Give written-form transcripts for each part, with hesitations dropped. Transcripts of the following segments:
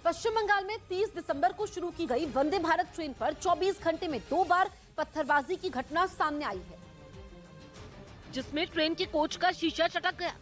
पश्चिम बंगाल में 30 दिसंबर को शुरू की गई वंदे भारत ट्रेन पर 24 घंटे में 2 बार पत्थरबाजी की घटना सामने आई है, जिसमें ट्रेन के कोच का शीशा चटक गया।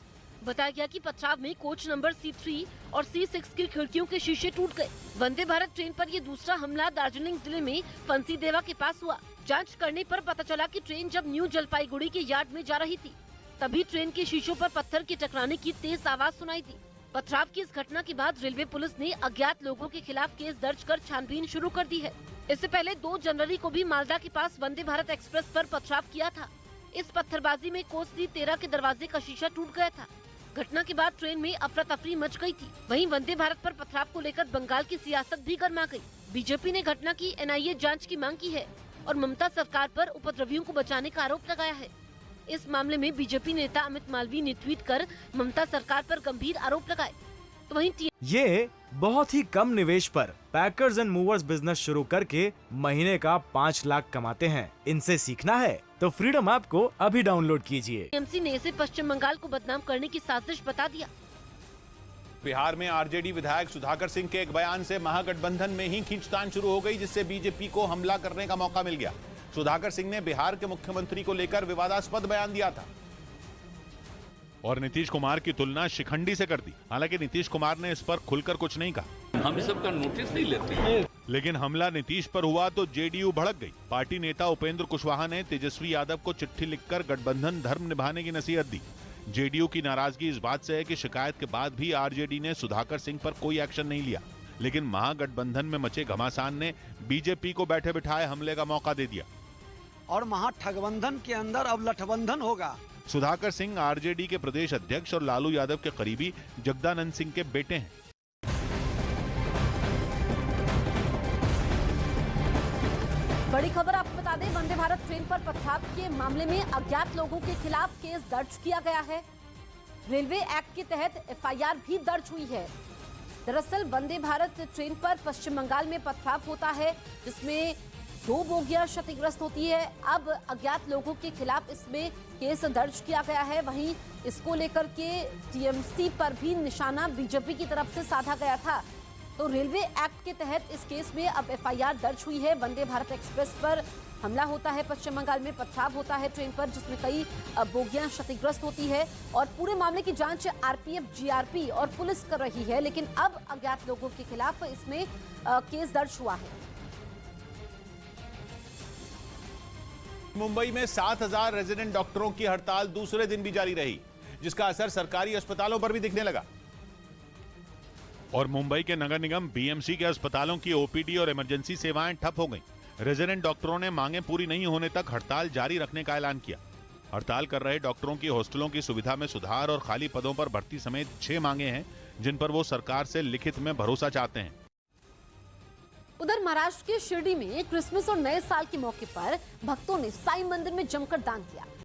बताया गया कि पथराव में कोच नंबर C3 और C6 की खिड़कियों के शीशे टूट गए। वंदे भारत ट्रेन पर ये दूसरा हमला दार्जिलिंग जिले में फंसीदेवा के पास हुआ। जांच करने पर पता चला कि ट्रेन जब न्यू जलपाईगुड़ी के यार्ड में जा रही थी, तभी ट्रेन के शीशों पर पत्थर के टकराने की तेज आवाज सुनाई दी। पथराव की इस घटना के बाद रेलवे पुलिस ने अज्ञात लोगों के खिलाफ केस दर्ज कर छानबीन शुरू कर दी है। इससे पहले 2 जनवरी को भी मालदा के पास वंदे भारत एक्सप्रेस पर पथराव किया था। इस पत्थरबाजी में कोच C13 के दरवाजे का शीशा टूट गया था। घटना के बाद ट्रेन में अफरा तफरी मच गई थी। वहीं वंदे भारत पर पथराव को लेकर बंगाल की सियासत भी गर्मा गई। बीजेपी ने घटना की NIA जांच की मांग की है और ममता सरकार पर उपद्रवियों को बचाने का आरोप लगाया है। इस मामले में बीजेपी नेता अमित मालवीय ने ट्वीट कर ममता सरकार पर गंभीर आरोप लगाए। तो वहीं ये बहुत ही कम निवेश पर पैकर्स एंड मूवर्स बिजनेस शुरू करके महीने का 5 लाख कमाते हैं। इनसे सीखना है तो फ्रीडम ऐप को अभी डाउनलोड कीजिए। TMC ने इसे पश्चिम बंगाल को बदनाम करने की साजिश बता दिया। बिहार में RJD विधायक सुधाकर सिंह के एक बयान से महागठबंधन में ही खींचतान शुरू हो गई, जिससे बीजेपी को हमला करने का मौका मिल गया। सुधाकर सिंह ने बिहार के मुख्यमंत्री को लेकर विवादास्पद बयान दिया था और नीतीश कुमार की तुलना शिखंडी से कर दी। हालांकि नीतीश कुमार ने इस पर खुलकर कुछ नहीं कहा। हम इस सब का नोटिस नहीं लेते हैं। लेकिन हमला नीतीश पर हुआ तो JDU भड़क गई। पार्टी नेता उपेंद्र कुशवाहा ने तेजस्वी यादव को चिट्ठी लिखकर गठबंधन धर्म निभाने की नसीहत दी। JDU की नाराजगी इस बात से है कि शिकायत के बाद भी RJD ने सुधाकर सिंह पर कोई एक्शन नहीं लिया। लेकिन महागठबंधन में मचे घमासान ने बीजेपी को बैठे बिठाए हमले का मौका दे दिया और महागठबंधन के अंदर अब लठबंधन होगा। सुधाकर सिंह RJD के प्रदेश अध्यक्ष और लालू यादव के करीबी जगदानंद सिंह के बेटे हैं। बड़ी खबर आपको बता दें, वंदे भारत ट्रेन पर पथराव के मामले में अज्ञात लोगों के खिलाफ केस दर्ज किया गया है। रेलवे एक्ट के तहत FIR भी दर्ज हुई है। दरअसल वंदे भारत ट्रेन पर पश्चिम बंगाल में पथराव होता है, जिसमें 2 बोगियां क्षतिग्रस्त होती है। अब अज्ञात लोगों के खिलाफ इसमें केस दर्ज किया गया है। वहीं इसको लेकर के TMC पर भी निशाना बीजेपी की तरफ से साधा गया था। तो रेलवे एक्ट के तहत इस केस में अब FIR दर्ज हुई है। वंदे भारत एक्सप्रेस पर हमला होता है, पश्चिम बंगाल में पथराव होता है ट्रेन पर, जिसमें कई बोगियां क्षतिग्रस्त होती है और पूरे मामले की जांच RPF, GRP और पुलिस कर रही है। लेकिन अब अज्ञात लोगों के खिलाफ इसमें केस दर्ज हुआ है। मुंबई में 7000 रेजिडेंट डॉक्टरों की हड़ताल दूसरे दिन भी जारी रही, जिसका असर सरकारी अस्पतालों पर भी दिखने लगा। और मुंबई के नगर निगम BMC के अस्पतालों की OPD और इमरजेंसी सेवाएं ठप हो गईं। रेजिडेंट डॉक्टरों ने मांगे पूरी नहीं होने तक हड़ताल जारी रखने का ऐलान किया। हड़ताल कर रहे डॉक्टरों की हॉस्टलों की सुविधा में सुधार और खाली पदों पर भर्ती समेत 6 मांगे हैं, जिन पर वो सरकार से लिखित में भरोसा चाहते हैं। उधर महाराष्ट्र के शिरडी में क्रिसमस और नए साल के मौके पर भक्तों ने साईं मंदिर में जमकर दान किया।